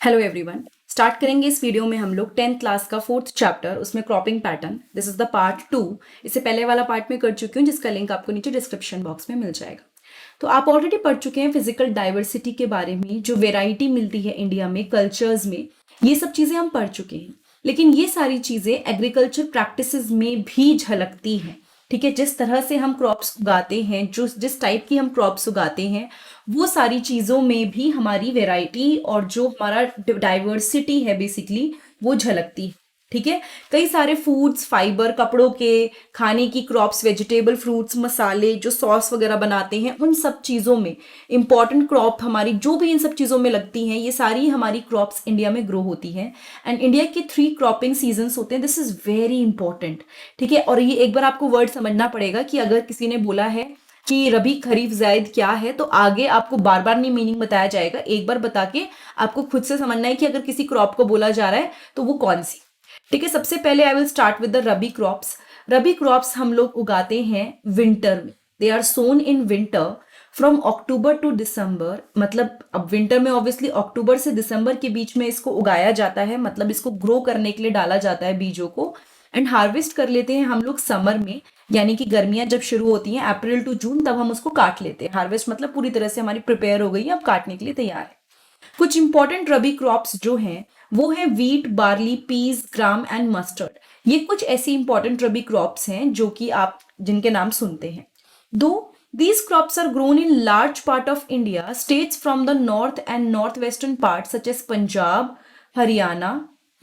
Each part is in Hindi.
Hello everyone. स्टार्ट करेंगे इस वीडियो में हम लोग 10th क्लास का 4th चैप्टर, उसमें cropping pattern. This is the part 2। इससे पहले वाला पार्ट में कर चुकी हूँ, जिसका लिंक आपको नीचे डिस्क्रिप्शन बॉक्स में मिल जाएगा। तो आप ऑलरेडी पढ़ चुके हैं फिजिकल डाइवर्सिटी के बारे में, जो वेराइटी मिलती है इंडिया में कल्चर्स में, ये सब चीज़ें हम पढ़ चुके हैं। लेकिन ये सारी चीज़ें एग्रीकल्चर प्रैक्टिसेस में भी झलकती हैं। ठीक है, जिस तरह से हम क्रॉप्स उगाते हैं, जो जिस टाइप की हम क्रॉप्स उगाते हैं, वो सारी चीज़ों में भी हमारी वैरायटी और जो हमारा डाइवर्सिटी है बेसिकली वो झलकती है। ठीक है, कई सारे फूड्स, फाइबर, कपड़ों के, खाने की क्रॉप्स, वेजिटेबल, फ्रूट्स, मसाले, जो सॉस वगैरह बनाते हैं, उन सब चीज़ों में इंपॉर्टेंट क्रॉप हमारी जो भी इन सब चीज़ों में लगती हैं, ये सारी हमारी क्रॉप्स इंडिया में ग्रो होती हैं। एंड इंडिया के 3 क्रॉपिंग सीजन्स होते हैं। This is very important. ठीक है, और ये एक बार आपको वर्ड समझना पड़ेगा कि अगर किसी ने बोला है कि रबी, खरीफ, जायद क्या है, तो आगे आपको बार बार नहीं मीनिंग बताया जाएगा, एक बार बता के आपको खुद से समझना है कि अगर किसी क्रॉप को बोला जा रहा है तो वो कौन सी। ठीक है, सबसे पहले I will start with the rabi crops. Rabi crops हम लोग उगाते हैं विंटर में। They are sown in winter from October to December. मतलब अब विंटर में ऑब्वियसली अक्टूबर से दिसंबर के बीच में इसको उगाया जाता है, मतलब इसको ग्रो करने के लिए डाला जाता है बीजों को। एंड हार्वेस्ट कर लेते हैं हम लोग समर में, यानी कि गर्मियां जब शुरू होती हैं अप्रैल टू जून, तब हम उसको काट लेते हैं। हार्वेस्ट मतलब पूरी तरह से हमारी प्रिपेयर हो गई है, अब काटने के लिए तैयार है। कुछ इंपॉर्टेंट रबी क्रॉप्स जो हैं वो है wheat, barley, peas, gram and mustard. ये कुछ ऐसी इंपॉर्टेंट रबी क्रॉप्स हैं जो कि आप जिनके नाम सुनते हैं। दो these crops are grown in large part of India, states from the north and northwestern parts such as Punjab, Haryana,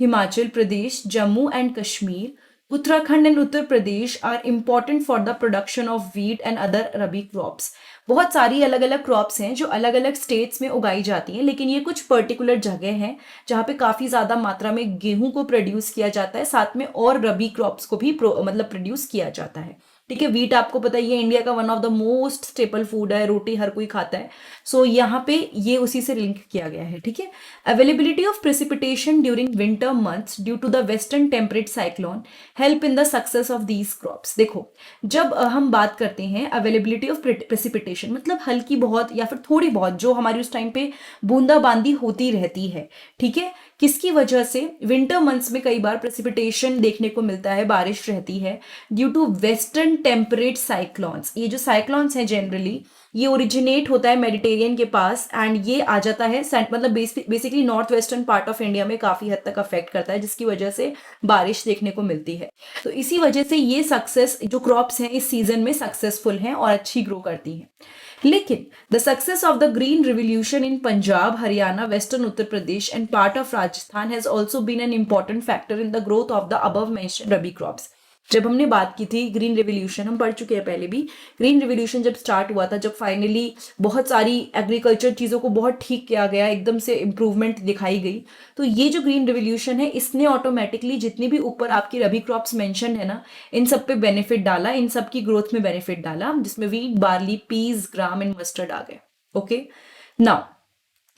Himachal Pradesh, Jammu and Kashmir, Uttarakhand and Uttar Pradesh are important for the production of wheat and other rabi crops. बहुत सारी अलग अलग क्रॉप्स हैं जो अलग अलग स्टेट्स में उगाई जाती हैं, लेकिन ये कुछ पर्टिकुलर जगह हैं जहाँ पे काफ़ी ज़्यादा मात्रा में गेहूं को प्रोड्यूस किया जाता है, साथ में और रबी क्रॉप्स को भी मतलब प्रोड्यूस किया जाता है। ठीक है, वीट आपको पता ही है इंडिया का one of the most staple food है, रोटी हर कोई खाता है। सो यहाँ पे ये उसी से लिंक किया गया है। ठीक है, availability of precipitation during winter months due to the western temperate cyclone help in the success of these crops. देखो, जब हम बात करते हैं अवेलेबिलिटी ऑफ प्रेसिपिटेशन, मतलब हल्की बहुत या फिर थोड़ी बहुत जो हमारी उस टाइम पे बूंदाबांदी होती रहती है। ठीक है, किसकी वजह से? विंटर मंथ्स में कई बार प्रेसिपिटेशन देखने को मिलता है, बारिश रहती है due to western temperate cyclones. ये जो साइक्लॉन्स हैं जनरली ये ओरिजिनेट होता है मेडिटेरियन के पास, एंड ये आ जाता है मतलब basically north western part of India में काफ़ी हद तक अफेक्ट करता है, जिसकी वजह से बारिश देखने को मिलती है। तो इसी वजह से ये सक्सेस जो क्रॉप्स हैं इस सीजन में सक्सेसफुल हैं और अच्छी ग्रो करती हैं। लेकिन the success of the green revolution in Punjab, Haryana, western Uttar Pradesh and part of Rajasthan has also been an important factor in the growth of the above mentioned rabi crops. जब हमने बात की थी ग्रीन रिवोल्यूशन, हम पढ़ चुके हैं पहले भी, ग्रीन रिवोल्यूशन जब स्टार्ट हुआ था, जब फाइनली बहुत सारी एग्रीकल्चर चीज़ों को बहुत ठीक किया गया, एकदम से इम्प्रूवमेंट दिखाई गई, तो ये जो ग्रीन रिवोल्यूशन है इसने ऑटोमेटिकली जितनी भी ऊपर आपकी रबी क्रॉप्स मेंशन है ना, इन सब पे बेनिफिट डाला, इन सब की ग्रोथ में बेनिफिट डाला, जिसमें wheat, barley, peas, gram and mustard आ गए। ओके, नाउ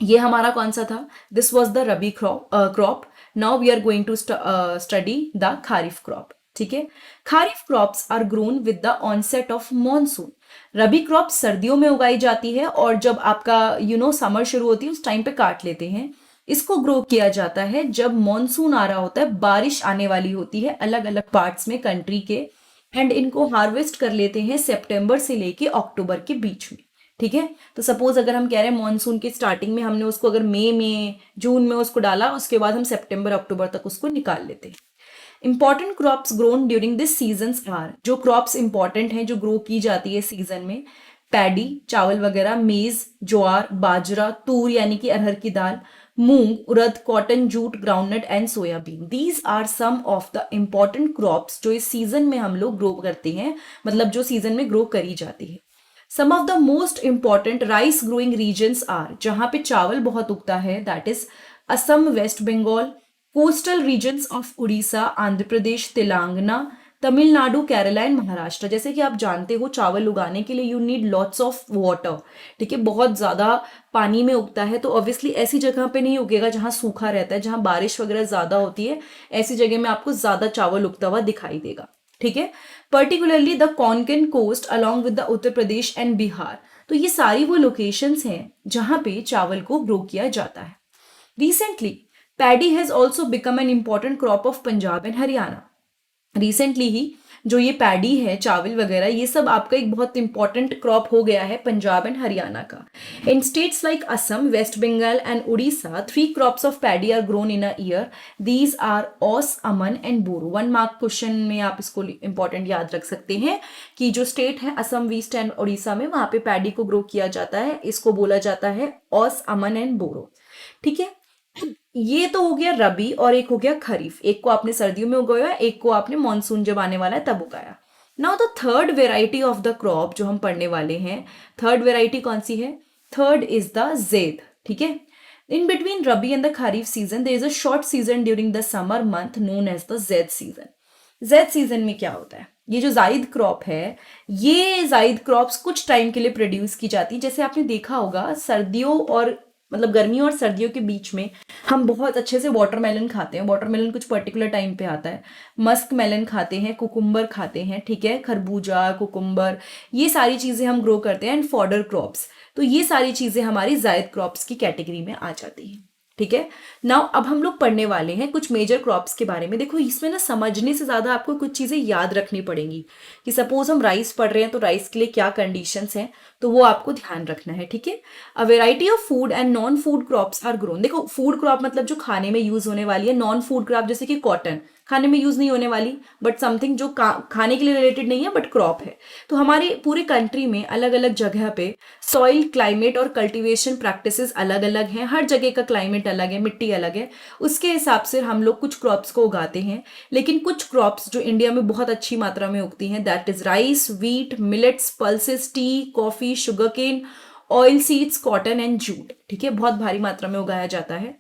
ये हमारा कौन सा था? This was the rabi crop. Now we are going to study the kharif crop. ठीक है, kharif crops are grown with the onset of monsoon. Rabi crop सर्दियों में उगाई जाती है और जब आपका समर शुरू होती है उस टाइम पे काट लेते हैं। इसको ग्रो किया जाता है जब मॉनसून आ रहा होता है, बारिश आने वाली होती है अलग अलग पार्ट्स में कंट्री के, एंड इनको हार्वेस्ट कर लेते हैं सितंबर से लेके अक्टूबर के बीच में। ठीक है, तो सपोज अगर हम कह रहे हैं मॉनसून की स्टार्टिंग में हमने उसको अगर मई में, जून में उसको डाला, उसके बाद हम सितंबर अक्टूबर तक उसको निकाल लेते हैं। Important crops grown during this seasons are, जो क्रॉप्स इंपॉर्टेंट हैं जो ग्रो की जाती है सीजन में, पैडी, चावल वगैरह, मेज, ज्वार, बाजरा, तूर यानी कि अरहर की दाल, मूंग, उड़द, cotton, jute, groundnut and soybean. These are some of the important crops जो इस सीजन में हम लोग ग्रो करते हैं, मतलब जो सीजन में ग्रो करी जाती है। Some of the most important rice growing regions are, जहां पे चावल बहुत उगता है, that is Assam, West Bengal, coastal regions of Orissa, Andhra Pradesh, Telangana, Tamil Nadu, Kerala and Maharashtra. जैसे कि आप जानते हो चावल उगाने के लिए you need lots of water. ठीक है, बहुत ज़्यादा पानी में उगता है, तो ऑब्वियसली ऐसी जगह पे नहीं उगेगा जहाँ सूखा रहता है, जहाँ बारिश वगैरह ज़्यादा होती है, ऐसी जगह में आपको ज़्यादा चावल उगता हुआ दिखाई देगा। ठीक है, particularly the Konkan coast along with the Uttar Pradesh and Bihar. तो ये सारी वो लोकेशंस हैं जहाँ पे चावल को ग्रो किया जाता है। Recently, paddy has also become an important crop of Punjab and Haryana. Recently ही जो ये पैडी है, चावल वगैरह, ये सब आपका एक बहुत इंपॉर्टेंट क्रॉप हो गया है पंजाब एंड हरियाणा का. In states like Assam, West Bengal and Orissa 3 crops of paddy are grown in a year. These are aus, aman and boro. 1 mark question में आप इसको इंपॉर्टेंट याद रख सकते हैं कि जो स्टेट है असम, वेस्ट एंड उड़ीसा में, वहां पे पैडी को ग्रो किया जाता है. इसको बोला जाता है ओस, अमन एंड बोरो. ठीक है, ये तो हो गया रबी और एक हो गया खरीफ. एक को आपने सर्दियों में उगाया, एक को आपने मानसून जब आने वाला है तब उगाया. Now the third variety of the crop जो हम पढ़ने वाले हैं, थर्ड वेराइटी कौन सी है? Third is the zaid. ठीक है, in between rabi and the kharif season there is a short season during the summer month known as the zaid season. Zaid season में क्या होता है? ये जो जायद क्रॉप है, ये जायद क्रॉप्स कुछ टाइम के लिए प्रोड्यूस की जाती है. जैसे आपने देखा होगा सर्दियों और मतलब गर्मियों और सर्दियों के बीच में हम बहुत अच्छे से वाटरमेलन खाते हैं. वाटरमेलन कुछ पर्टिकुलर टाइम पे आता है. मस्क मेलन खाते हैं, कुकुम्बर खाते हैं. ठीक है, खरबूजा, कुकुम्बर, ये सारी चीज़ें हम ग्रो करते हैं. एंड फॉडर क्रॉप्स, तो ये सारी चीज़ें हमारी जायद क्रॉप्स की कैटेगरी में आ जाती हैं. ठीक है, नाउ अब हम लोग पढ़ने वाले हैं कुछ मेजर क्रॉप्स के बारे में. देखो इसमें ना समझने से ज़्यादा आपको कुछ चीज़ें याद रखनी पड़ेंगी कि सपोज हम राइस पढ़ रहे हैं तो राइस के लिए क्या कंडीशंस हैं, तो वो आपको ध्यान रखना है. ठीक है, a variety of food and non food crops are grown. देखो फूड क्रॉप मतलब जो खाने में यूज होने वाली है. नॉन फूड क्रॉप जैसे कि कॉटन, खाने में यूज नहीं होने वाली, बट समथिंग जो खाने के लिए रिलेटेड नहीं है बट क्रॉप है. तो हमारे पूरे कंट्री में अलग अलग जगह पे सॉइल, क्लाइमेट और कल्टीवेशन प्रैक्टिसेस अलग अलग हैं. हर जगह का क्लाइमेट अलग है, मिट्टी अलग है, उसके हिसाब से हम लोग कुछ क्रॉप्स को उगाते हैं. लेकिन कुछ क्रॉप्स जो इंडिया में बहुत अच्छी मात्रा में उगती हैं, that is rice, wheat, millets, pulses, tea, coffee, sugar cane, oil seeds, cotton and jute. ठीक है, बहुत भारी मात्रा में उगाया जाता है.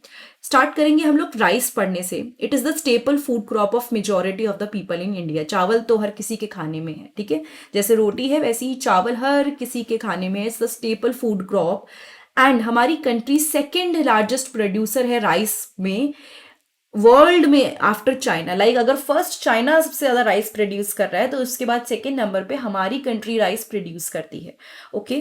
स्टार्ट करेंगे हम लोग राइस पढ़ने से. It is the staple food crop of majority of the people in India. चावल तो हर किसी के खाने में है. ठीक है, जैसे रोटी है वैसे ही चावल हर किसी के खाने में है. It's the staple food crop and हमारी कंट्री सेकेंड लार्जेस्ट प्रोड्यूसर है राइस में वर्ल्ड में आफ्टर चाइना. लाइक अगर फर्स्ट चाइना सबसे ज़्यादा राइस प्रोड्यूस कर रहा है तो उसके बाद सेकेंड नंबर पे हमारी कंट्री राइस प्रोड्यूस करती है. ओके,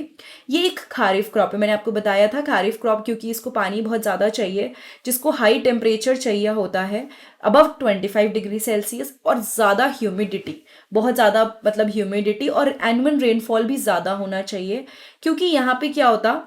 ये एक खारिफ क्रॉप है. मैंने आपको बताया था खारिफ क्रॉप क्योंकि इसको पानी बहुत ज़्यादा चाहिए, जिसको हाई टेम्परेचर चाहिए होता है अबव 25 डिग्री सेल्सियस और ज़्यादा ह्यूमिडिटी, बहुत ज़्यादा मतलब ह्यूमिडिटी और एनुअल रेनफॉल भी ज़्यादा होना चाहिए. क्योंकि यहाँ पे क्या होता,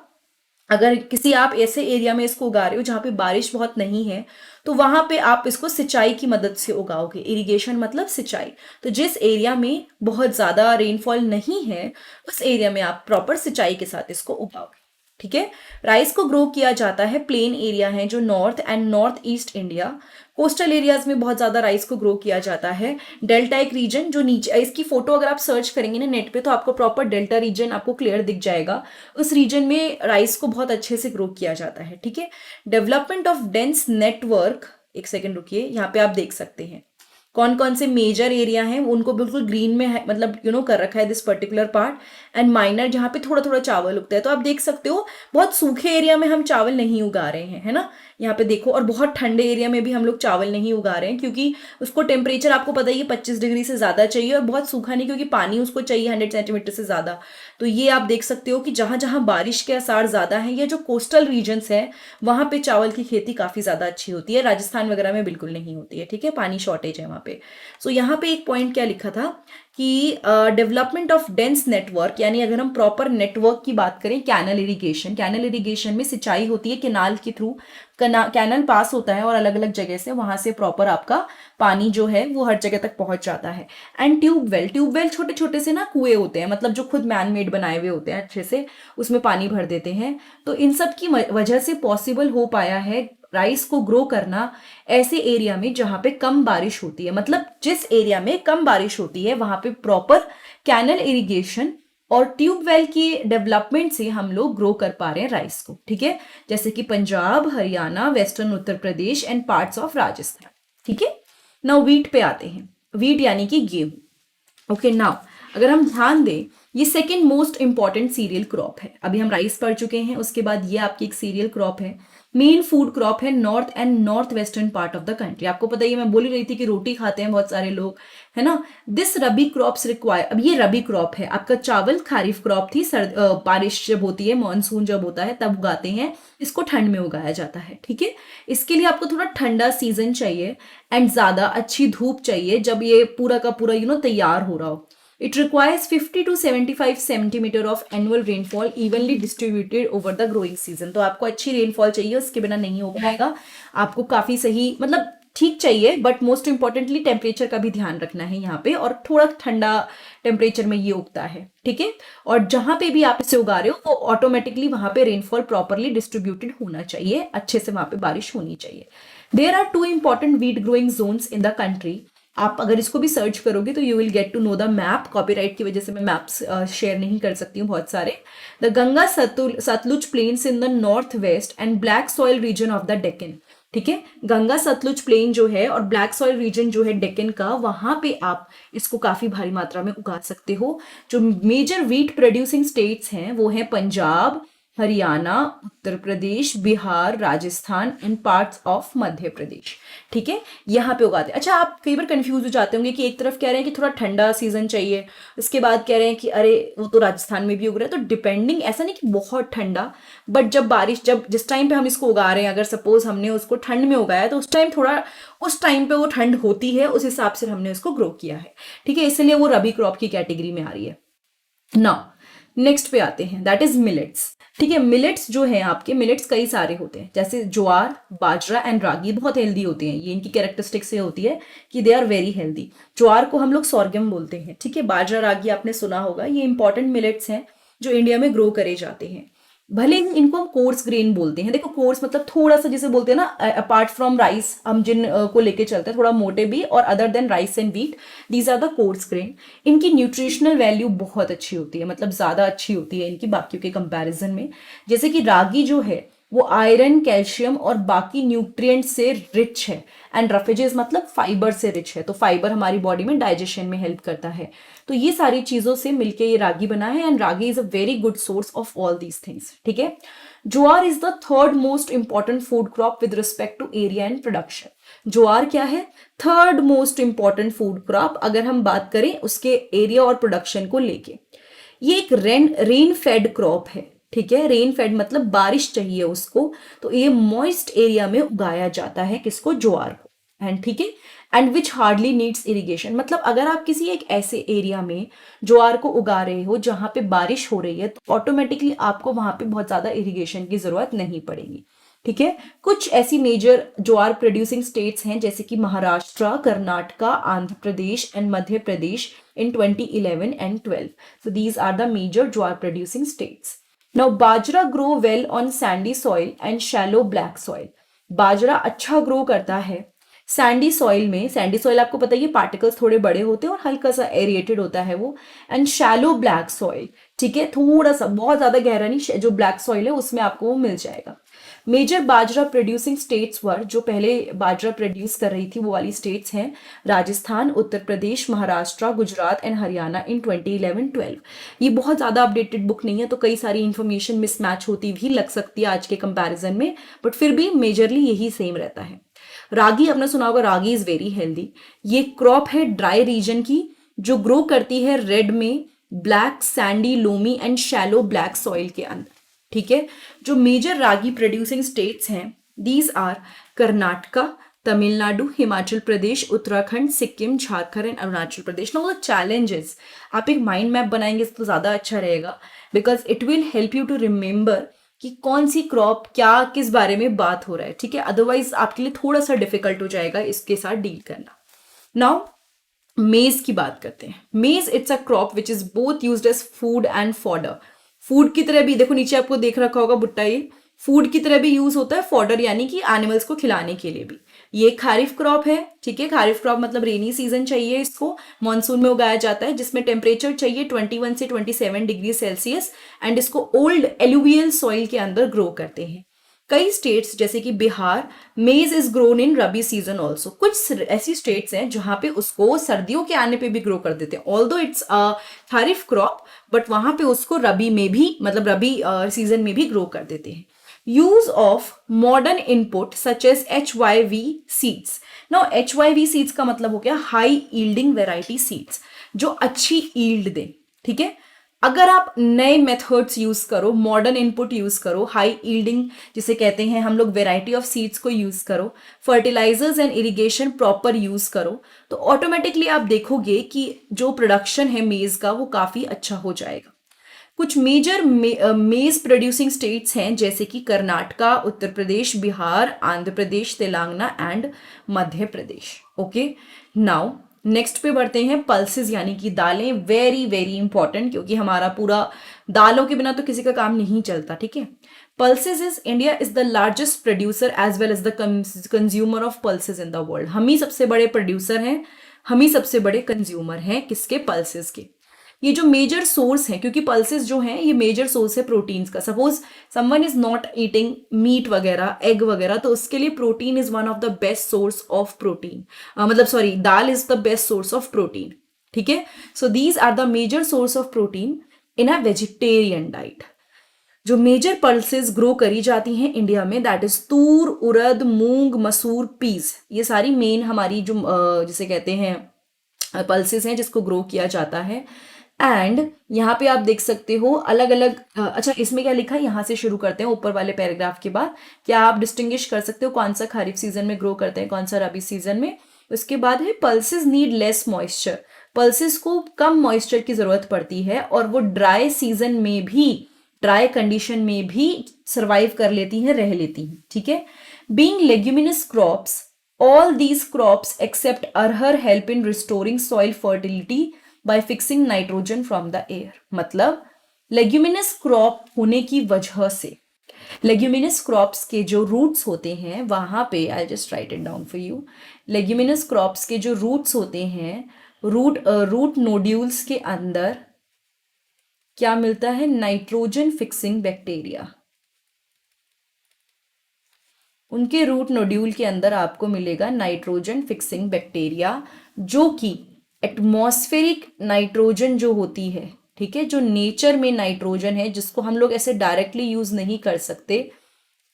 अगर किसी आप ऐसे एरिया में इसको उगा रहे हो जहाँ पे बारिश बहुत नहीं है तो वहां पे आप इसको सिंचाई की मदद से उगाओगे. इरिगेशन मतलब सिंचाई. तो जिस एरिया में बहुत ज़्यादा रेनफॉल नहीं है उस एरिया में आप प्रॉपर सिंचाई के साथ इसको उगाओगे. ठीक है, राइस को ग्रो किया जाता है. प्लेन एरिया है जो north and north east India, coastal areas में बहुत ज़्यादा राइस को ग्रो किया जाता है. डेल्टा एक रीजन जो नीचे, इसकी फोटो अगर आप सर्च करेंगे ना नेट पे तो आपको प्रॉपर डेल्टा रीजन आपको क्लियर दिख जाएगा. उस रीजन में राइस को बहुत अच्छे से ग्रो किया जाता है. ठीक है, डेवलपमेंट ऑफ डेंस नेटवर्क, एक सेकेंड रुकिए, यहाँ पे आप देख सकते हैं कौन कौन से मेजर एरिया हैं उनको बिल्कुल ग्रीन में है, मतलब कर रखा है this particular part. And minor जहाँ पे थोड़ा थोड़ा चावल उगता है. तो आप देख सकते हो बहुत सूखे एरिया में हम चावल नहीं उगा रहे हैं, है ना, यहाँ पे देखो. और बहुत ठंडे एरिया में भी हम लोग चावल नहीं उगा रहे हैं क्योंकि उसको टेम्परेचर आपको पता ही है 25 डिग्री से ज़्यादा चाहिए. और बहुत सूखा नहीं क्योंकि पानी उसको चाहिए 100 सेंटीमीटर से ज़्यादा. तो ये आप देख सकते हो कि जहाँ जहाँ बारिश के आसार ज़्यादा हैं या जो कोस्टल रीजन्स हैं वहाँ पे चावल की खेती काफ़ी ज़्यादा अच्छी होती है. राजस्थान वगैरह में बिल्कुल नहीं होती है. ठीक है, पानी शॉर्टेज है वहाँ पे. सो यहाँ पे एक पॉइंट क्या लिखा था कि डेवलपमेंट ऑफ डेंस नेटवर्क, यानी अगर हम प्रॉपर नेटवर्क की बात करें, कैनल इरिगेशन. कैनल इरिगेशन में सिंचाई होती है कैनाल के थ्रू. कैनल पास होता है और अलग अलग जगह से वहां से प्रॉपर आपका पानी जो है वो हर जगह तक पहुंच जाता है. एंड ट्यूबवेल, ट्यूबवेल छोटे छोटे से ना कुएं होते हैं, मतलब जो खुद मैन मेड बनाए हुए होते हैं अच्छे से, उसमें पानी भर देते हैं. तो इन सब की वजह से पॉसिबल हो पाया है राइस को ग्रो करना ऐसे एरिया में जहाँ पे कम बारिश होती है. मतलब जिस एरिया में कम बारिश होती है वहां पे प्रॉपर कैनल इरिगेशन और ट्यूबवेल की डेवलपमेंट से हम लोग ग्रो कर पा रहे हैं राइस को. ठीक है, जैसे कि Punjab, Haryana, western Uttar Pradesh and parts of Rajasthan. ठीक है, नाउ वीट पे आते हैं. वीट यानी कि गेहूं. ओके, नाउ अगर हम ध्यान दें ये second most important cereal crop है. अभी हम राइस पढ़ चुके हैं, उसके बाद ये आपकी एक सीरियल क्रॉप है. मेन फूड क्रॉप है north and north western part of the country. आपको पता ही है, मैं बोल ही रही थी कि रोटी खाते हैं बहुत सारे लोग, है ना। दिस रबी क्रॉप्स रिक्वायर, अब ये रबी क्रॉप है आपका। चावल खारिफ क्रॉप थी, बारिश जब होती है, मानसून जब होता है तब उगाते हैं, इसको ठंड में उगाया जाता है, ठीक है। इसके लिए आपको थोड़ा ठंडा सीजन चाहिए एंड ज्यादा अच्छी धूप चाहिए जब ये पूरा का पूरा तैयार हो रहा हो। It requires 50 to 75 centimetre of annual rainfall evenly distributed over the growing season. तो आपको अच्छी रेनफॉल चाहिए, उसके बिना नहीं हो पाएगा। आपको काफी सही, मतलब ठीक चाहिए, बट मोस्ट इंपॉर्टेंटली टेम्परेचर का भी ध्यान रखना है यहाँ पे, और थोड़ा ठंडा टेम्परेचर में ये उगता है, ठीक है। और जहां पे भी आप इसे उगा रहे हो वो ऑटोमेटिकली वहां पे रेनफॉल प्रॉपरली डिस्ट्रीब्यूटेड होना चाहिए, अच्छे से वहां पे बारिश होनी चाहिए। There are 2 important wheat growing zones in the country. आप अगर इसको भी सर्च करोगे तो you will get to know the map. Copyright की वजह से मैं मैप्स शेयर नहीं कर सकती हूँ बहुत सारे। The Ganga Sutlej plains in the north west and black soil region of the Deccan, ठीक है। गंगा सतलुज प्लेन जो है और ब्लैक सॉइल रीजन जो है डेक्कन का, वहां पे आप इसको काफी भारी मात्रा में उगा सकते हो। जो मेजर वीट प्रोड्यूसिंग स्टेट्स हैं वो हैं Punjab, Haryana, Uttar Pradesh, Bihar, Rajasthan and parts of Madhya Pradesh, ठीक है। यहाँ पे उगाते हैं। अच्छा, आप कई बार कंफ्यूज हो जाते होंगे कि एक तरफ कह रहे हैं कि थोड़ा ठंडा सीजन चाहिए, उसके बाद कह रहे हैं कि अरे वो तो राजस्थान में भी उग रहा है। तो डिपेंडिंग, ऐसा नहीं कि बहुत ठंडा, बट जब बारिश, जब जिस टाइम पे हम इसको उगा रहे हैं, अगर सपोज हमने उसको ठंड में उगाया तो उस टाइम थोड़ा, उस टाइम पे वो ठंड होती है, उस हिसाब से हमने उसको ग्रो किया है, ठीक है। इसलिए वो रबी क्रॉप की कैटेगरी में आ रही है। नाउ नेक्स्ट पे आते हैं, दैट इज मिलेट्स, ठीक है। मिलेट्स जो है आपके, मिलेट्स कई सारे होते हैं, जैसे ज्वार, बाजरा एंड रागी, बहुत हेल्दी होते हैं ये। इनकी कैरेक्टरिस्टिक्स ये होती है कि दे आर वेरी हेल्दी। ज्वार को हम लोग सॉर्गम बोलते हैं, ठीक है। बाजरा, रागी आपने सुना होगा, ये इंपॉर्टेंट मिलेट्स हैं जो इंडिया में ग्रो करे जाते हैं। भले ही इनको हम कोर्स ग्रेन बोलते हैं। देखो कोर्स मतलब थोड़ा सा, जिसे बोलते हैं ना, अपार्ट फ्रॉम राइस हम जिन को लेके चलते हैं, थोड़ा मोटे भी, और other than rice and wheat, these are the coarse grain. इनकी न्यूट्रिशनल वैल्यू बहुत अच्छी होती है, मतलब ज्यादा अच्छी होती है इनकी बाकियों के कंपैरिजन में। जैसे कि रागी जो है वो आयरन, कैल्शियम और बाकी न्यूट्रिएंट से रिच है, एंड रफेजेस मतलब फाइबर से रिच है। तो फाइबर हमारी बॉडी में डाइजेशन में हेल्प करता है। तो ये सारी चीजों से मिलके ये रागी बना है, and ragi is a very good source of all these things, ठीक है। Jowar is the third most important food crop with respect to area and production. Jowar क्या है? Third most important food crop, अगर हम बात करें उसके एरिया और प्रोडक्शन को लेके। ये एक रेन फेड क्रॉप है, ठीक है। रेन फेड मतलब बारिश चाहिए उसको, तो ये मॉइस्ट एरिया में उगाया जाता है, किसको? ज्वार को, एंड ठीक है। And which hardly needs irrigation, मतलब अगर आप किसी एक ऐसे एरिया में ज्वार को उगा रहे हो जहां पे बारिश हो रही है, तो ऑटोमेटिकली आपको वहां पे बहुत ज्यादा इरिगेशन की जरूरत नहीं पड़ेगी, ठीक है। कुछ ऐसी मेजर ज्वार प्रोड्यूसिंग स्टेट्स हैं जैसे कि Maharashtra, Karnataka, Andhra Pradesh and Madhya Pradesh in 2011 and 12. So these are the major jowar producing states. Now bajra grow well on sandy soil and shallow black soil. बाजरा अच्छा ग्रो करता है सैंडी सॉइल में। सैंडी सॉइल आपको पता है, पार्टिकल्स थोड़े बड़े होते हैं और हल्का सा एरिएटेड होता है वो। एंड शैलो ब्लैक सॉइल, ठीक है, थोड़ा सा, बहुत ज्यादा गहरा नहीं, जो ब्लैक सॉइल है उसमें आपको वो मिल जाएगा। Major bajra producing states were, जो पहले बाजरा प्रोड्यूस कर रही थी वो वाली स्टेट्स हैं राजस्थान, उत्तर प्रदेश, महाराष्ट्र, गुजरात एंड हरियाणा इन 2011-12। ये बहुत ज़्यादा अपडेटेड बुक नहीं है, तो कई सारी इंफॉर्मेशन मिसमैच होती भी लग सकती है आज के कंपैरिजन में, बट फिर भी मेजरली यही सेम रहता है। रागी आपने सुना होगा, रागी इज वेरी हेल्दी। ये क्रॉप है ड्राई रीजन की, जो ग्रो करती है रेड में, black, sandy, loamy and shallow black soil के अंदर, ठीक है। जो मेजर रागी प्रोड्यूसिंग स्टेट्स हैं these are Karnataka, Tamil Nadu, Himachal Pradesh, Uttarakhand, Sikkim, Jharkhand and Arunachal Pradesh. Now the challenges, आप एक माइंड मैप बनाएंगे तो ज़्यादा अच्छा रहेगा, because it will help you to remember कि कौन सी क्रॉप क्या किस बारे में बात हो रहा है, ठीक है। अदरवाइज आपके लिए थोड़ा सा डिफिकल्ट हो जाएगा इसके साथ डील करना। नाउ मेज की बात करते हैं। Maize it's a crop which is both used as food and fodder. Food की तरह भी, देखो नीचे आपको देख रखा होगा भुट्टा, ये फूड की तरह भी यूज होता है, फॉडर यानी कि एनिमल्स को खिलाने के लिए भी। ये खारिफ क्रॉप है, ठीक है। खारिफ क्रॉप मतलब रेनी सीजन चाहिए इसको, मानसून में उगाया जाता है, जिसमें टेम्परेचर चाहिए 21 से 27 डिग्री सेल्सियस, एंड इसको ओल्ड एलुवियल सॉइल के अंदर ग्रो करते हैं। कई स्टेट्स जैसे कि बिहार, मेज is grown in rabi season also. कुछ ऐसी स्टेट्स हैं जहां पे उसको सर्दियों के आने पे भी ग्रो कर देते हैं, although it's a kharif crop, but वहां पे उसको रबी में भी, मतलब रबी सीजन में भी ग्रो कर देते हैं। use of modern input such as HYV seeds. Now HYV seeds का मतलब हो गया हाई yielding variety seeds, जो अच्छी yield दे, ठीक है। अगर आप नए मेथड्स यूज करो, मॉडर्न इनपुट यूज करो, हाई यील्डिंग जिसे कहते हैं हम लोग, वेराइटी ऑफ सीड्स को यूज करो, fertilisers and irrigation proper use करो, तो ऑटोमेटिकली आप देखोगे कि जो प्रोडक्शन है मेज का वो काफी अच्छा हो जाएगा। कुछ मेजर मेज प्रोड्यूसिंग स्टेट्स हैं जैसे कि Karnataka, Uttar Pradesh, Bihar, Andhra Pradesh, Telangana and Madhya Pradesh. Okay, now next पे बढ़ते हैं, पल्सेस यानी कि दालें, वेरी वेरी इंपॉर्टेंट, क्योंकि हमारा पूरा दालों के बिना तो किसी का काम नहीं चलता, ठीक है। Pulses is, India is the largest producer as well as the consumer of pulses in the world. हम ही सबसे बड़े प्रोड्यूसर हैं, हम ही सबसे बड़े कंज्यूमर हैं किसके, पल्सेस के। ये जो मेजर सोर्स है, क्योंकि पल्सेस जो हैं ये मेजर सोर्स है प्रोटीन्स का। Suppose someone is not eating meat वगैरह, एग वगैरह, तो उसके लिए protein is one of the best source of protein, मतलब sorry, dal is the best source of protein, ठीक है। So these are the major source of protein in a vegetarian diet. जो मेजर पल्सेस ग्रो करी जाती हैं इंडिया में, दैट इज तूर, उड़द, मूंग, मसूर, पीस, ये सारी मेन हमारी जो जिसे कहते हैं पल्सेस हैं जिसको ग्रो किया जाता है। एंड यहाँ पे आप देख सकते हो अलग अलग, अच्छा इसमें क्या लिखा है, यहाँ से शुरू करते हैं ऊपर वाले पैराग्राफ के बाद। क्या आप डिस्टिंग्विश कर सकते हो कौन सा खरीफ सीजन में ग्रो करते हैं, कौन सा रबी सीजन में। उसके बाद है pulses need less moisture, pulses को कम मॉइस्चर की जरूरत पड़ती है और वो ड्राई सीजन में भी, ड्राई कंडीशन में भी सर्वाइव कर लेती हैं, रह लेती हैं, ठीक है। Being leguminous crops, all these crops except arhar help in restoring soil fertility by fixing nitrogen from the air. मतलब लेग्यूमिनस क्रॉप होने की वजह से, लेग्यूमिनस क्रॉप्स के जो रूट्स होते हैं वहां पे, I just right it down for you, leguminous crops के जो रूट्स होते हैं, रूट नोड्यूल्स के अंदर क्या मिलता है, नाइट्रोजन फिक्सिंग बैक्टीरिया। उनके रूट नोड्यूल के अंदर आपको मिलेगा नाइट्रोजन फिक्सिंग बैक्टीरिया, जो कि एटमॉस्फेरिक नाइट्रोजन जो होती है, ठीक है, जो नेचर में नाइट्रोजन है जिसको हम लोग ऐसे डायरेक्टली यूज नहीं कर सकते,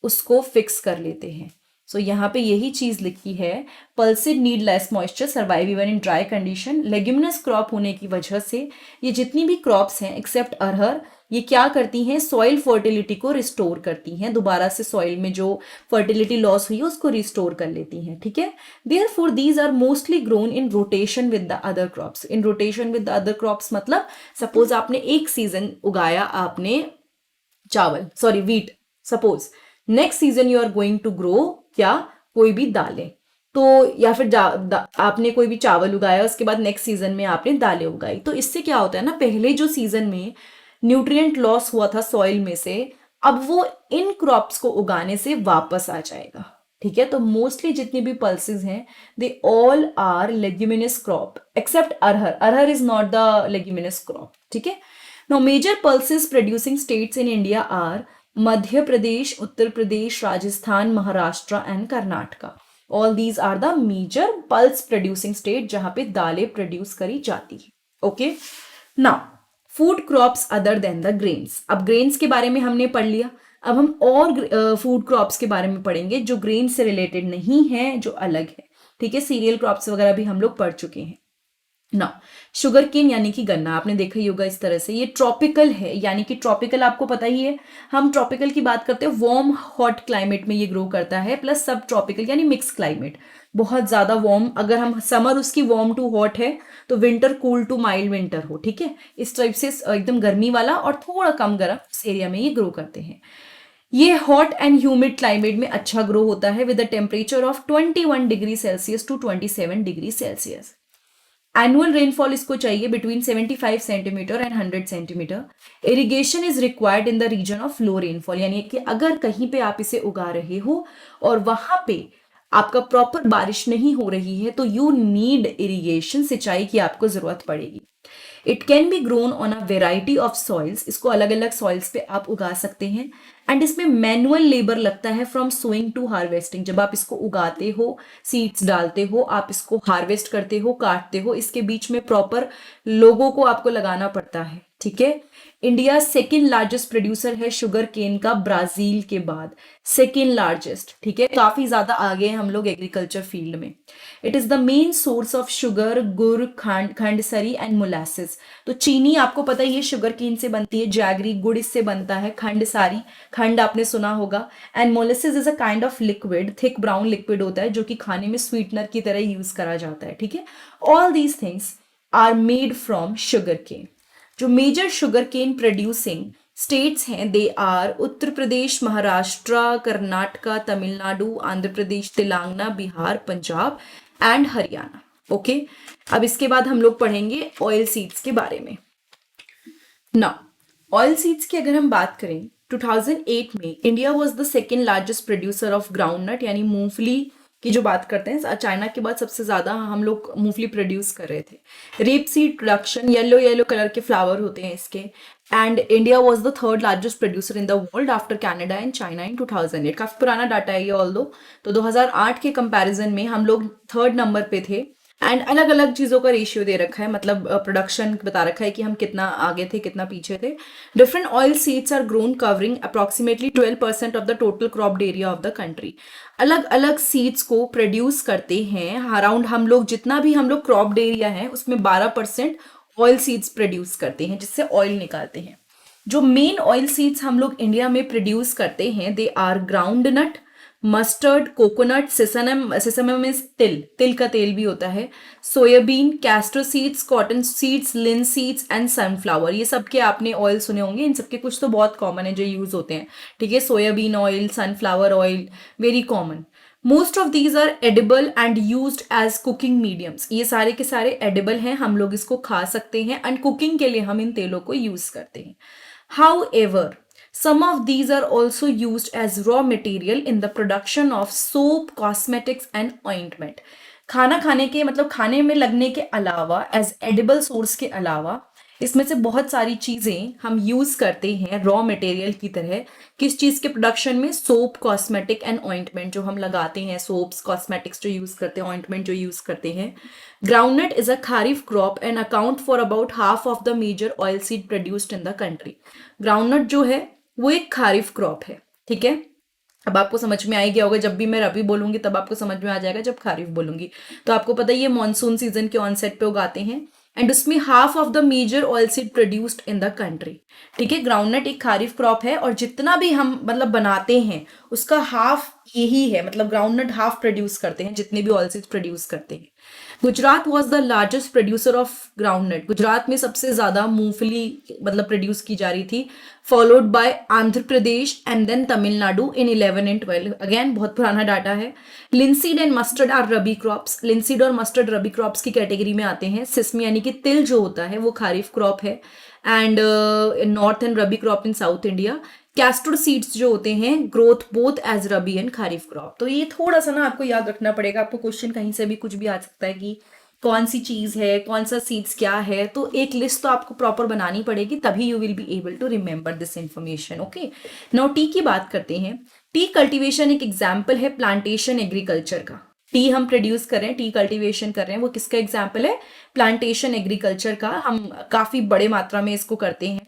उसको फिक्स कर लेते हैं। सो यहाँ पे यही चीज लिखी है, pulses need less moisture, survive even in dry condition. Leguminous crop होने की वजह से ये जितनी भी क्रॉप्स हैं एक्सेप्ट अरहर, ये क्या करती हैं, सॉइल फर्टिलिटी को रिस्टोर करती हैं, दोबारा से सॉइल में जो फर्टिलिटी लॉस हुई है उसको रिस्टोर कर लेती हैं, ठीक है। Therefore these are mostly grown in rotation with the other crops. In rotation with the other crops मतलब सपोज आपने एक सीजन उगाया आपने चावल, sorry wheat, suppose next season you are going to grow क्या, कोई भी दालें, तो या फिर आपने कोई भी चावल उगाया, उसके बाद नेक्स्ट सीजन में आपने दालें उगाई, तो इससे क्या होता है ना, पहले जो सीजन में न्यूट्रिएंट लॉस हुआ था सॉइल में से, अब वो इन क्रॉप्स को उगाने से वापस आ जाएगा, ठीक है। तो मोस्टली जितनी भी पल्सेस हैं they all are leguminous crop except arhar, arhar is not the leguminous crop, ठीक है। Now major pulses producing states in India are Madhya Pradesh, Uttar Pradesh, Rajasthan, Maharashtra and Karnataka. All these are the major pulse producing state जहां पे दालें प्रोड्यूस करी जाती है। Okay, now food crops other than the grains. अब ग्रेन्स के बारे में हमने पढ़ लिया, अब हम और फूड क्रॉप्स के बारे में पढ़ेंगे जो ग्रेन से रिलेटेड नहीं है, जो अलग है, ठीक है। सीरियल क्रॉप्स वगैरह भी हम लोग पढ़ चुके हैं ना। शुगर केन यानी कि गन्ना, आपने देखा ही होगा इस तरह से, ये ट्रॉपिकल है, यानी कि ट्रॉपिकल आपको पता ही है, हम ट्रॉपिकल की बात करते हैं, वार्म हॉट क्लाइमेट में ये ग्रो करता है, प्लस सब ट्रॉपिकल यानी मिक्स क्लाइमेट, बहुत ज्यादा वार्म, अगर हम समर उसकी वार्म टू हॉट है तो winter cool to mild winter हो, ठीक है, इस टाइप से एकदम गर्मी वाला और थोड़ा कम गर्म इस एरिया में ये ग्रो करते हैं। ये हॉट एंड ह्यूमिड क्लाइमेट में अच्छा ग्रो होता है with the temperature of 21 degree Celsius to 27 degree Celsius. Annual rainfall इसको चाहिए between 75 centimetre and 100 centimetre. Irrigation is required in the region of low rainfall, यानी कि अगर कहीं पे आप इसे उगा रहे हो और वहां पे आपका प्रॉपर बारिश नहीं हो रही है तो यू नीड इरिगेशन, सिंचाई की आपको जरूरत पड़ेगी। It can be grown on a variety of soils, इसको अलग अलग सॉइल्स पे आप उगा सकते हैं। एंड इसमें मैनुअल लेबर लगता है फ्रॉम सोइंग टू हार्वेस्टिंग, जब आप इसको उगाते हो, सीड्स डालते हो, आप इसको हार्वेस्ट करते हो, काटते हो, इसके बीच में प्रॉपर लोगों को आपको लगाना पड़ता है, ठीक है। इंडिया सेकेंड लार्जेस्ट प्रोड्यूसर है शुगर केन का ब्राजील के बाद, सेकेंड लार्जेस्ट, ठीक है। काफी ज्यादा आगे हैं हम लोग एग्रीकल्चर फील्ड में। It is the main source of sugar, गुड़, खंडसरी एंड मोलासेस। तो चीनी आपको पता ही है शुगर केन से बनती है, जैगरी गुड़ इससे बनता है, खंडसारी खंड आपने सुना होगा, and molasses is a kind of liquid, thick brown liquid होता है जो कि खाने में स्वीटनर की तरह यूज करा जाता है, ठीक है। All these things are made from sugar cane. जो major sugar cane producing states हैं they are Uttar Pradesh, Maharashtra, Karnataka, Tamil Nadu, Andhra Pradesh, Telangana, Bihar, Punjab and Haryana. Okay, अब इसके बाद हम लोग पढ़ेंगे ऑयल सीड्स के बारे में। नाउ ऑयल सीड्स की अगर हम बात करें 2008 में India was the second largest producer of groundnut यानी मूंगफली की जो बात करते हैं, चाइना के बाद सबसे ज्यादा हम लोग मूंगफली प्रोड्यूस कर रहे थे। Rape seed production, yellow yellow colour के फ्लावर होते हैं इसके, and India was the third largest producer in the world after Canada and China in 2008। काफी पुराना डाटा है ये ऑल्दो, तो 2008 के कंपैरिजन में हम लोग थर्ड नंबर पे थे। एंड अलग अलग चीजों का रेशियो दे रखा है, मतलब प्रोडक्शन बता रखा है कि हम कितना आगे थे कितना पीछे थे। Different oil seeds are grown covering approximately 12% of the total cropped area of the country. अलग अलग सीड्स को प्रोड्यूस करते हैं अराउंड, हम लोग जितना भी हम लोग क्रॉप्ड एरिया है उसमें 12% ऑयल सीड्स प्रोड्यूस करते हैं जिससे ऑयल निकालते हैं। जो मेन ऑयल सीड्स हम लोग इंडिया में प्रोड्यूस करते हैं they are groundnut, mustard, coconut, sesame means तिल का तेल भी होता है, soybean, castor seeds, cotton seeds, linseeds and sunflower. ये सब के आपने ऑयल सुने होंगे, इन सबके कुछ तो बहुत कॉमन है जो यूज होते हैं, ठीक है। Soybean oil, sunflower oil, very common. Most of these are edible and used as cooking mediums. ये सारे के सारे एडिबल हैं, हम लोग इसको खा सकते हैं एंड कुकिंग के लिए हम इन तेलों को यूज करते हैं। However, some of these are also used as raw material in the production of soap, cosmetics and ointment. खाना खाने के मतलब खाने में लगने के अलावा एज एडिबल सोर्स के अलावा इसमें से बहुत सारी चीजें हम यूज करते हैं रॉ मटेरियल की तरह। किस चीज के प्रोडक्शन में? सोप, कॉस्मेटिक एंड ऑइंटमेंट जो हम लगाते हैं, सोप्स, कॉस्मेटिक्स जो यूज करते हैं, ऑइंटमेंट जो यूज करते हैं। Groundnut is a kharif crop and account for about half of the major oil seed produced in the country. Groundnut जो है वो एक खारिफ क्रॉप है, ठीक है। अब आपको समझ में आ ही गया होगा, जब भी मैं रबी बोलूंगी तब आपको समझ में आ जाएगा, जब खारिफ बोलूंगी तो आपको पता ही है मॉनसून सीजन के ऑनसेट पे उगाते हैं एंड उसमें half of the major oil seed produced in the country, ठीक है। ग्राउंडनट एक खारिफ क्रॉप है और जितना भी हम मतलब बनाते हैं उसका हाफ यही है, मतलब ग्राउंडनट हाफ प्रोड्यूस करते हैं जितने भी ऑयल सीड प्रोड्यूस करते हैं। Gujarat was the largest producer of groundnut. Gujarat में सबसे ज्यादा मूंगफली मतलब प्रोड्यूस की जा रही थी, followed by Andhra Pradesh and then Tamil Nadu in 11 and 12। Again बहुत पुराना डाटा है। Linseed and mustard are rabi crops. Linseed और मस्टर्ड रबी क्रॉप्स की कैटेगरी में आते हैं। सिसमी यानी कि तिल जो होता है वो खारिफ क्रॉप है and north and rabi crop in south India. Castor seeds जो होते हैं growth both as rabi and kharif crop. तो ये थोड़ा सा ना आपको याद रखना पड़ेगा, आपको क्वेश्चन कहीं से भी कुछ भी आ सकता है कि कौन सी चीज है, कौन सा सीड्स क्या है, तो एक लिस्ट तो आपको प्रॉपर बनानी पड़ेगी, तभी you will be able to remember this information. Okay, now tea की बात करते हैं। टी कल्टीवेशन एक एग्जाम्पल है प्लांटेशन एग्रीकल्चर का। टी हम प्रोड्यूस कर रहे हैं, टी कल्टीवेशन कर रहे हैं, वो किसका एग्जाम्पल है? प्लांटेशन एग्रीकल्चर का। हम काफी बड़े मात्रा में इसको करते हैं।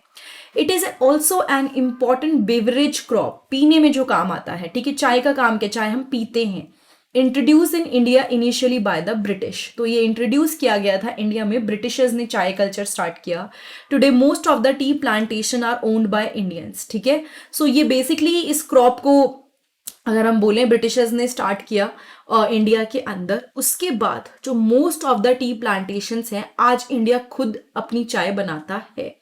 It is also an important beverage crop, पीने में जो काम आता है, ठीक है। चाय का काम क्या? चाय हम पीते हैं। Introduce in India initially by the British. तो ये इंट्रोड्यूस किया गया था इंडिया में, ब्रिटिशर्स ने चाय कल्चर स्टार्ट किया। Today most of the tea plantation are owned by Indians, ठीक है। सो ये बेसिकली इस क्रॉप को अगर हम बोलें ब्रिटिशर्स ने स्टार्ट किया इंडिया के अंदर। उसके बाद जो most of the T plantations हैं, आज इंडिया खुद अपनी चाय बनाता है।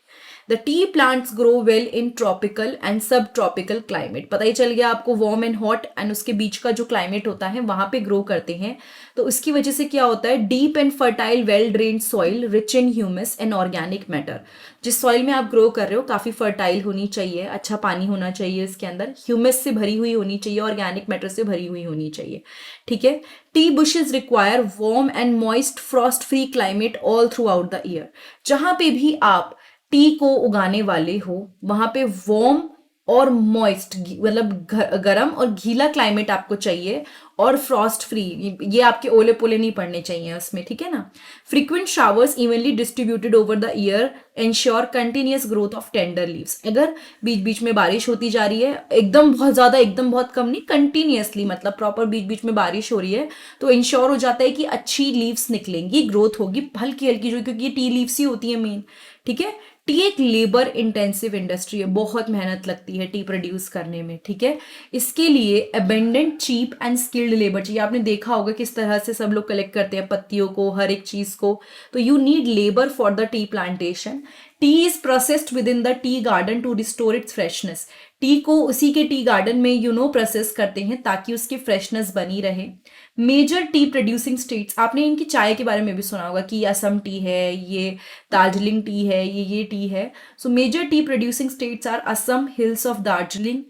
The tea plants grow well in tropical and subtropical climate। पता ही चल गया आपको, वार्म एंड हॉट एंड उसके बीच का जो क्लाइमेट होता है वहां पे ग्रो करते हैं। तो उसकी वजह से क्या होता है? Deep and fertile well drained soil rich in humus and organic matter. जिस सॉइल में आप ग्रो कर रहे हो काफी फर्टाइल होनी चाहिए, अच्छा पानी होना चाहिए, इसके अंदर ह्यूमस से भरी हुई होनी चाहिए, ऑर्गेनिक मैटर से भरी हुई होनी चाहिए, ठीक है। T bushes require warm and moist Frost free climate all through out the year. जहां पे भी आप टी को उगाने वाले हो वहां पे वार्म और मॉइस्ट, मतलब गर्म और गीला क्लाइमेट आपको चाहिए, और फ्रॉस्ट फ्री, ये आपके ओले पोले नहीं पड़ने चाहिए उसमें, ठीक है ना। Frequent showers evenly distributed over the year ensure continuous growth of tender leaves. अगर बीच बीच में बारिश होती जा रही है, एकदम बहुत ज्यादा एकदम बहुत कम नहीं, कंटिन्यूअसली मतलब प्रॉपर बीच बीच में बारिश हो रही है, तो इंश्योर हो जाता है कि अच्छी लीव्स निकलेंगी, ग्रोथ होगी हल्की हल्की, जो क्योंकि ये टी लीव्स ही होती है मेन, ठीक है। टी एक लेबर इंटेंसिव इंडस्ट्री है, बहुत मेहनत लगती है टी प्रोड्यूस करने में, ठीक है। इसके लिए abundant cheap and skilled labour चाहिए। आपने देखा होगा किस तरह से सब लोग कलेक्ट करते हैं पत्तियों को, हर एक चीज को, तो you need labour for the tea plantation. Tea is processed within the tea garden to restore its freshness. Tea को उसी के टी गार्डन में प्रोसेस करते हैं ताकि उसकी फ्रेशनेस बनी रहे। मेजर टी प्रोड्यूसिंग स्टेट्स, आपने इनकी चाय के बारे में भी सुना होगा कि असम टी है, ये दार्जिलिंग टी है, ये टी है। So major tea producing states are Assam, hills of Darjeeling,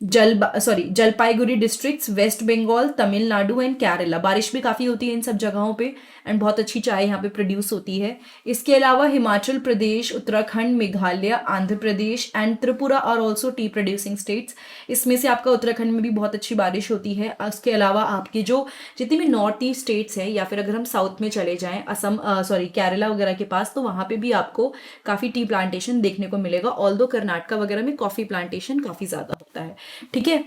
Jalpaiguri districts, West Bengal, Tamil Nadu and Kerala. बारिश भी काफी होती है इन सब जगहों पे, एंड बहुत अच्छी चाय यहाँ पे प्रोड्यूस होती है। इसके अलावा Himachal Pradesh, Uttarakhand, Meghalaya, Andhra Pradesh and Tripura are also tea producing states. इसमें से आपका उत्तराखंड में भी बहुत अच्छी बारिश होती है। उसके अलावा आपकी जो जितनी भी नॉर्थ ईस्ट स्टेट्स हैं, या फिर अगर हम साउथ में चले जाएं, असम केरला वगैरह के पास, तो वहां पे भी आपको काफी टी प्लांटेशन देखने को मिलेगा। ऑल्दो कर्नाटका वगैरह में कॉफी प्लांटेशन काफी ज्यादा होता है, ठीक है।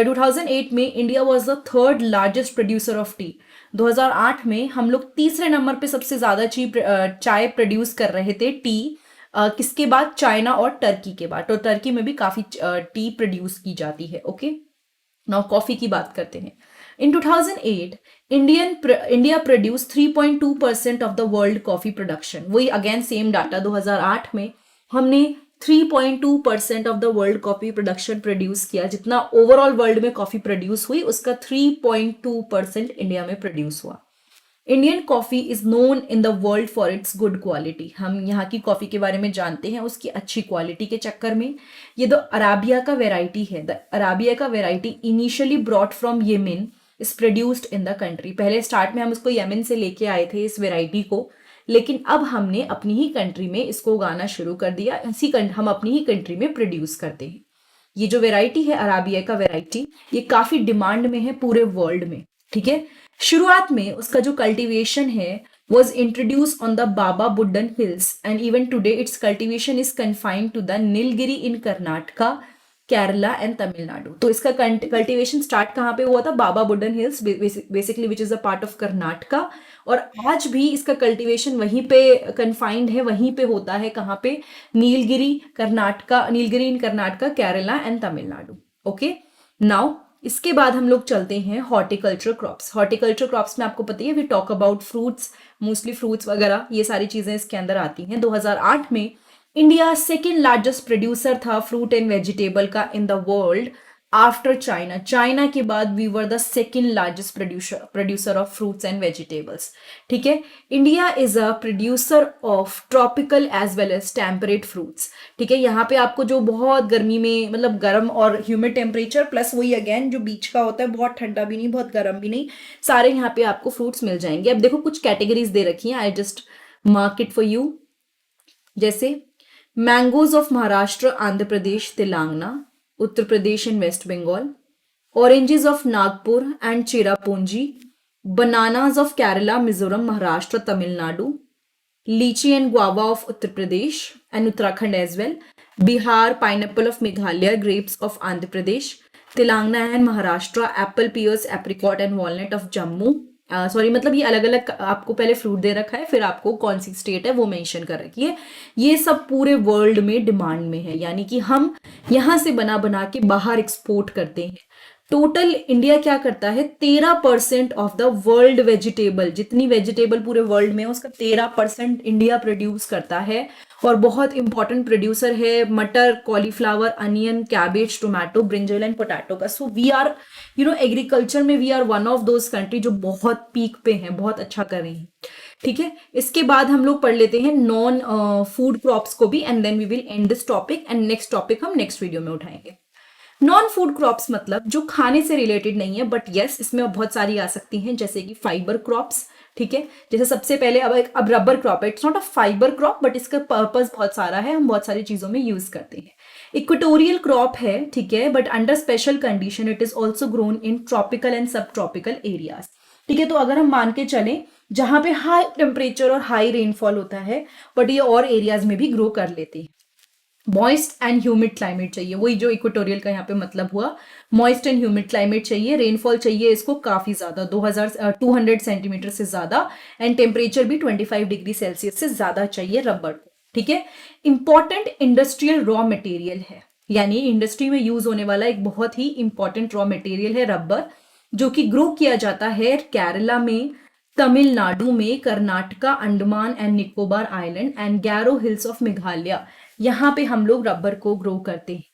2008 में India was the third largest producer of T. 2008 में हम लोग तीसरे नंबर पे सबसे ज्यादा चाय प्रोड्यूस कर रहे थे, टी किसके बाद, चाइना और टर्की के बाद। तो टर्की में भी काफी टी प्रोड्यूस की जाती है, ओके। नाउ कॉफी की बात करते हैं। इन 2008 India produce 3.2% of the world coffee production. वही अगेन सेम डाटा, 2008 में हमने 3.2% of the world coffee production produce किया। जितना ओवरऑल वर्ल्ड में कॉफी प्रोड्यूस हुई, उसका 3.2% इंडिया में प्रोड्यूस हुआ। Indian coffee is known in the world for its good quality. हम यहाँ की कॉफी के बारे में जानते हैं उसकी अच्छी क्वालिटी के चक्कर में। ये द अराबिया का वेराइटी है। द अराबिया का variety initially brought from Yemen, is produced in the country. पहले स्टार्ट में हम उसको येमेन से लेके आए थे इस वेराइटी को, लेकिन अब हमने अपनी ही कंट्री में इसको उगाना शुरू कर दिया। हम अपनी ही कंट्री में प्रोड्यूस करते हैं। ये जो वेराइटी है अराबिया का वेराइटी, ये काफी डिमांड में है पूरे वर्ल्ड में, ठीक है। शुरुआत में उसका जो कल्टीवेशन है was introduced on the Baba Budan Hills, and even today its cultivation is confined to the Nilgiri in Karnataka, Kerala and Tamil Nadu. तो इसका कल्टीवेशन स्टार्ट कहाँ पे हुआ था, Baba Budan hills basically which is a part of Karnataka, और आज भी इसका कल्टीवेशन वहीं पे कन्फाइंड है, वहीं पे होता है। कहाँ पे, Nilgiri in Karnataka, Kerala and Tamil Nadu, okay. Now इसके बाद हम लोग चलते हैं हॉर्टिकल्चर क्रॉप्स। हॉर्टिकल्चर क्रॉप्स में आपको पता है we talk about fruits, mostly fruits वगैरह, ये सारी चीजें इसके अंदर आती हैं। 2008 में इंडिया सेकेंड लार्जेस्ट प्रोड्यूसर था फ्रूट एंड वेजिटेबल का in the world after China. China के बाद we were the second largest producer of fruits and vegetables, ठीक है। India is a producer of tropical as well as temperate fruits, ठीक है। यहाँ पे आपको जो बहुत गर्मी में, मतलब गर्म और ह्यूमिड टेम्परेचर प्लस वही अगेन जो बीच का होता है, बहुत ठंडा भी नहीं बहुत गर्म भी नहीं, सारे यहाँ पे आपको फ्रूट्स मिल जाएंगे। अब देखो कुछ कैटेगरीज दे रखी हैं, I just mark it for you. जैसे mangoes of Maharashtra, Andhra Pradesh, Telangana, Uttar Pradesh and West Bengal, oranges of Nagpur and Cherrapunji, bananas of Kerala, Mizoram, Maharashtra, Tamil Nadu, lychee and guava of Uttar Pradesh and Uttarakhand as well, Bihar, pineapple of Meghalaya, grapes of Andhra Pradesh, Telangana and Maharashtra, apple, pears, apricot and walnut of Jammu. मतलब ये अलग अलग आपको पहले फ्रूट दे रखा है, फिर आपको कौन सी स्टेट है वो मेंशन कर रखी है। ये सब पूरे वर्ल्ड में डिमांड में है, यानी कि हम यहाँ से बना बना के बाहर एक्सपोर्ट करते हैं। टोटल इंडिया क्या करता है, 13% ऑफ द वर्ल्ड वेजिटेबल, जितनी वेजिटेबल पूरे वर्ल्ड में है उसका 13% इंडिया प्रोड्यूस करता है, और बहुत इंपॉर्टेंट प्रोड्यूसर है मटर, cauliflower, onion, cabbage, tomato, brinjal and potato का। सो वी आर एग्रीकल्चर में we are one of those country जो बहुत पीक पे हैं, बहुत अच्छा कर रही हैं, ठीक है। इसके बाद हम लोग पढ़ लेते हैं नॉन फूड क्रॉप्स को भी, and then we will end this topic, and next topic हम नेक्स्ट वीडियो में उठाएंगे। नॉन फूड क्रॉप्स मतलब जो खाने से रिलेटेड नहीं है, बट यस इसमें बहुत सारी आ सकती हैं, जैसे कि फाइबर क्रॉप्स, ठीक है। जैसे सबसे पहले अब रबर क्रॉप है, it's not a fibre crop but इसका पर्पस बहुत सारा है, हम बहुत सारी चीजों में यूज करते हैं। इक्वेटोरियल क्रॉप है, ठीक है, but under special condition it is also grown in tropical and सब ट्रॉपिकल एरियाज, ठीक है। तो अगर हम मान के चलें जहां पे हाई टेम्परेचर और हाई रेनफॉल होता है, बट ये और एरियाज में भी ग्रो कर लेती है। मॉइस्ट एंड ह्यूमिड क्लाइमेट चाहिए, वही जो इक्वेटोरियल का यहाँ पे मतलब हुआ, मॉइस्ट एंड ह्यूमिड क्लाइमेट चाहिए, रेनफॉल चाहिए इसको काफी ज्यादा, 200 सेंटीमीटर से ज्यादा, एंड टेम्परेचर भी 25 डिग्री सेल्सियस से ज्यादा चाहिए रबर को, ठीक है। इंपॉर्टेंट इंडस्ट्रियल रॉ मटेरियल है, यानी इंडस्ट्री में यूज होने वाला एक बहुत ही इंपॉर्टेंट रॉ मटेरियल है रबर, जो कि ग्रो किया जाता है केरला में, तमिलनाडु में, Karnataka, Andaman and Nicobar island and Garo hills of Meghalaya, यहाँ पे हम लोग रबर को ग्रो करते हैं।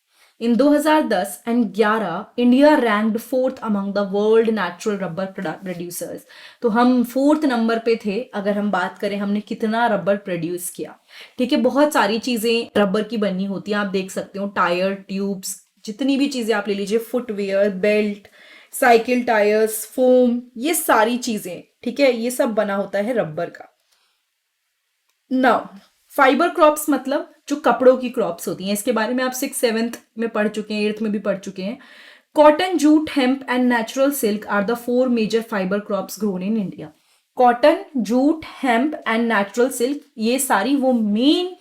In 2010 and 11 India ranked 4th among the world natural rubber producers. तो हम 4th नंबर पे थे अगर हम बात करें हमने कितना रबर प्रोड्यूस किया, ठीक है। बहुत सारी चीजें रबर की बनी होती हैं, आप देख सकते हो, टायर, ट्यूब्स, जितनी भी चीजें आप ले लीजिए, footwear, belt, cycle tyres, foam, ये सारी चीजें, ठीक है, ये सब बना होता है रबर का। नाउ फाइबर क्रॉप्स मतलब जो कपड़ों की क्रॉप्स होती हैं, इसके बारे में आप 6th 7th में पढ़ चुके हैं, 8th में भी पढ़ चुके हैं। Cotton, jute, hemp and natural silk are the 4 major fibre crops grown in India. Cotton, jute, hemp and natural silk, ये सारी वो मेन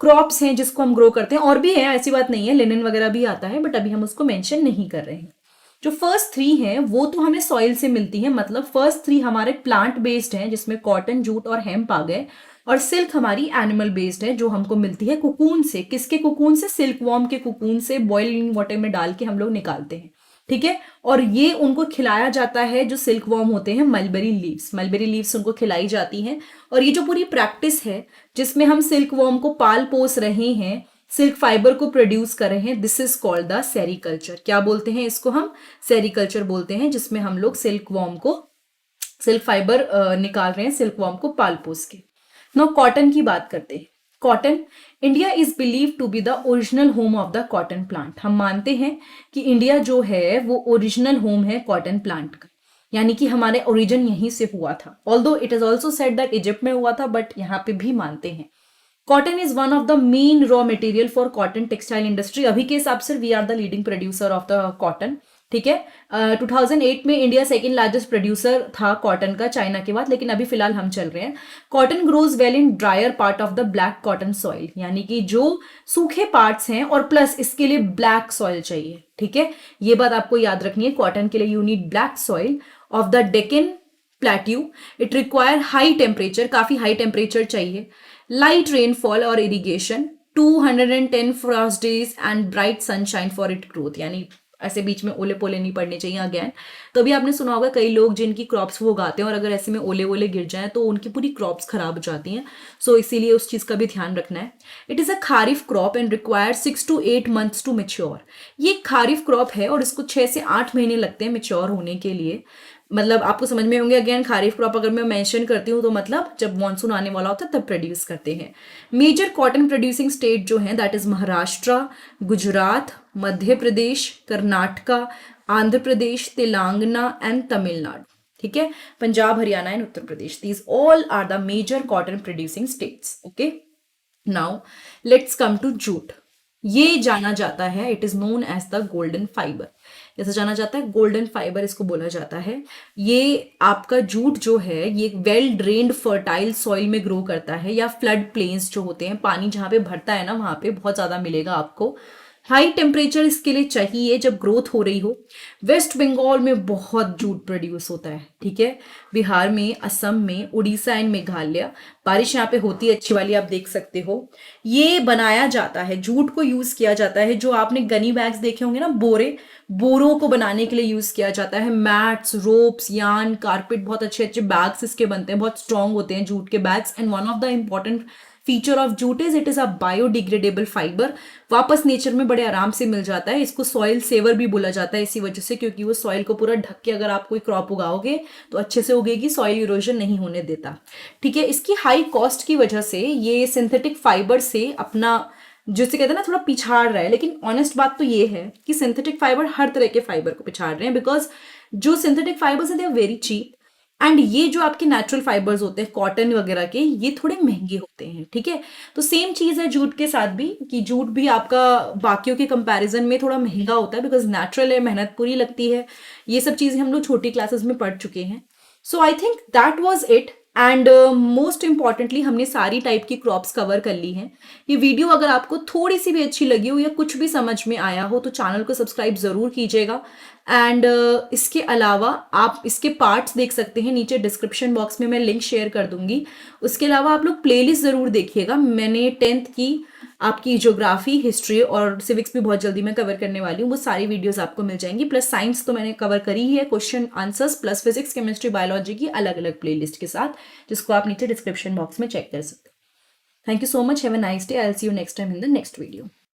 क्रॉप्स हैं जिसको हम ग्रो करते हैं, और भी है, ऐसी बात नहीं है, लिनन वगैरह भी आता है, बट अभी हम उसको मेंशन नहीं कर रहे हैं। जो फर्स्ट 3 हैं वो तो हमें सॉइल से मिलती है, मतलब फर्स्ट 3 हमारे प्लांट बेस्ड हैं, जिसमें कॉटन, जूट और हेम्प आ गए, और सिल्क हमारी एनिमल बेस्ड है, जो हमको मिलती है कुकून से। किसके कुकून से? सिल्क वॉर्म के कुकून से, बॉइलिंग वाटर में डाल के हम लोग निकालते हैं, ठीक है। और ये उनको खिलाया जाता है, जो सिल्क वॉर्म होते हैं, मलबेरी लीव्स उनको खिलाई जाती हैं। और ये जो पूरी प्रैक्टिस है जिसमें हम सिल्क वॉर्म को पाल पोस रहे हैं, सिल्क फाइबर को प्रोड्यूस कर रहे हैं, this is called the sericulture. क्या बोलते हैं इसको? हम सेरीकल्चर बोलते हैं, जिसमें हम लोग सिल्क वॉर्म को, सिल्क फाइबर निकाल रहे हैं सिल्क वॉर्म को पाल पोस के। नाउ कॉटन की बात करते हैं। Cotton, India is believe to be the original home of the cotton plant. हम मानते हैं कि इंडिया जो है वो ओरिजिनल होम है कॉटन प्लांट का, यानी कि हमारे ओरिजिन यहीं से हुआ था। Although it is also said that Egypt में हुआ था, बट यहाँ पे भी मानते हैं। Cotton is one of the main raw material for cotton textile industry. अभी के हिसाब से we are the leading producer of the cotton, ठीक है। 2008 में इंडिया सेकेंड लार्जेस्ट प्रोड्यूसर था कॉटन का, चाइना के बाद, लेकिन अभी फिलहाल हम चल रहे हैं। Cotton grows well in drier part of the black cotton soil, यानी कि जो सूखे पार्ट्स हैं, और प्लस इसके लिए ब्लैक सॉइल चाहिए, ठीक है। ये बात आपको याद रखनी है, कॉटन के लिए you need black soil of the Deccan plateau. It require high temperature, काफी हाई टेम्परेचर चाहिए, लाइट रेनफॉल और irrigation, 210 Frost days and bright sunshine for it growth, यानी ऐसे बीच में ओले पोले नहीं पड़ने चाहिए अगेन। तो अभी आपने सुना होगा कई लोग जिनकी क्रॉप्स वो उगाते हैं और अगर ऐसे में ओले वोले गिर जाएं तो उनकी पूरी क्रॉप्स खराब हो जाती हैं, सो इसीलिए उस चीज़ का भी ध्यान रखना है। It is a kharif crop and require 6 to 8 months to mature. ये खारिफ क्रॉप है और इसको 6 से 8 महीने लगते हैं मेच्योर होने के लिए। मतलब आपको समझ में होंगे, अगेन खारिफ क्रॉप अगर मैं मेंशन करती हूँ तो मतलब जब मानसून आने वाला होता है तब प्रोड्यूस करते हैं। मेजर कॉटन प्रोड्यूसिंग स्टेट जो है that is Maharashtra, Gujarat, Madhya Pradesh, Karnataka, Andhra Pradesh, Telangana and Tamil Nadu, ठीक है। Punjab, Haryana and Uttar Pradesh, these all are the major cotton producing states, okay. Now let's come to jute. ये जाना जाता है, it is known as the golden fibre, जैसे जाना जाता है गोल्डन फाइबर इसको बोला जाता है। ये आपका जूट जो है ये वेल ड्रेन्ड फर्टाइल सॉइल में ग्रो करता है, या फ्लड प्लेन्स जो होते हैं, पानी जहाँ पे भरता है ना वहाँ पे बहुत ज़्यादा मिलेगा आपको। हाई टेम्परेचर इसके लिए चाहिए जब ग्रोथ हो रही हो। वेस्ट बंगाल में बहुत जूट प्रोड्यूस होता है, ठीक है। बिहार में, असम में, उड़ीसा एंड मेघालय, बारिश यहाँ पे होती है अच्छी वाली, आप देख सकते हो। ये बनाया जाता है, जूट को यूज किया जाता है, जो आपने गनी बैग्स देखे होंगे ना, बोरों को बनाने के लिए यूज किया जाता है। मैट्स, रोप्स, यार्न, कारपेट, बहुत अच्छे अच्छे बैग्स इसके बनते हैं, बहुत स्ट्रॉन्ग होते हैं जूट के bags. And one of the important feature of jute is it is a biodegradable fibre, वापस नेचर में बड़े आराम से मिल जाता है। इसको सॉइल सेवर भी बोला जाता है इसी वजह से, क्योंकि वो सॉइल को पूरा ढक के अगर आप कोई क्रॉप उगाओगे तो अच्छे से उगेगी, सॉइल इरोजन नहीं होने देता, ठीक है। इसकी हाई कॉस्ट की वजह से ये सिंथेटिक फाइबर से अपना जिसे कहते हैं ना थोड़ा पिछाड़ रहा है, लेकिन ऑनेस्ट बात तो ये है कि सिंथेटिक फाइबर हर तरह के फाइबर को पिछाड़ रहे हैं, बिकॉज जो सिंथेटिक फाइबर्स हैं they are very cheap, and ये जो आपके नेचुरल फाइबर्स होते हैं कॉटन वगैरह के, ये थोड़े महंगे होते हैं, ठीक है। तो सेम चीज़ है जूट के साथ भी, कि जूट भी आपका बाकियों के कंपैरिजन में थोड़ा महंगा होता है, बिकॉज नेचुरल है, मेहनत पूरी लगती है। ये सब चीज़ें हम लोग छोटी क्लासेस में पढ़ चुके हैं। So I think that was it. And most importantly हमने सारी टाइप की क्रॉप्स कवर कर ली हैं। ये वीडियो अगर आपको थोड़ी सी भी अच्छी लगी हो या कुछ भी समझ में आया हो तो चैनल को सब्सक्राइब ज़रूर कीजिएगा। एंड इसके अलावा आप इसके पार्ट्स देख सकते हैं, नीचे डिस्क्रिप्शन बॉक्स में मैं लिंक शेयर कर दूंगी। उसके अलावा आप लोग प्लेलिस्ट ज़रूर देखिएगा। मैंने 10th की आपकी ज्योग्राफी, हिस्ट्री और सिविक्स भी बहुत जल्दी मैं कवर करने वाली हूँ, वो सारी वीडियोस आपको मिल जाएंगी। प्लस साइंस तो मैंने कवर करी ही है, question answers, plus physics, chemistry, biology की अलग अलग प्लेलिस्ट के साथ, जिसको आप नीचे डिस्क्रिप्शन बॉक्स में चेक कर सकते हो। Thank you so much, have a nice day, I will see you next time in the next video.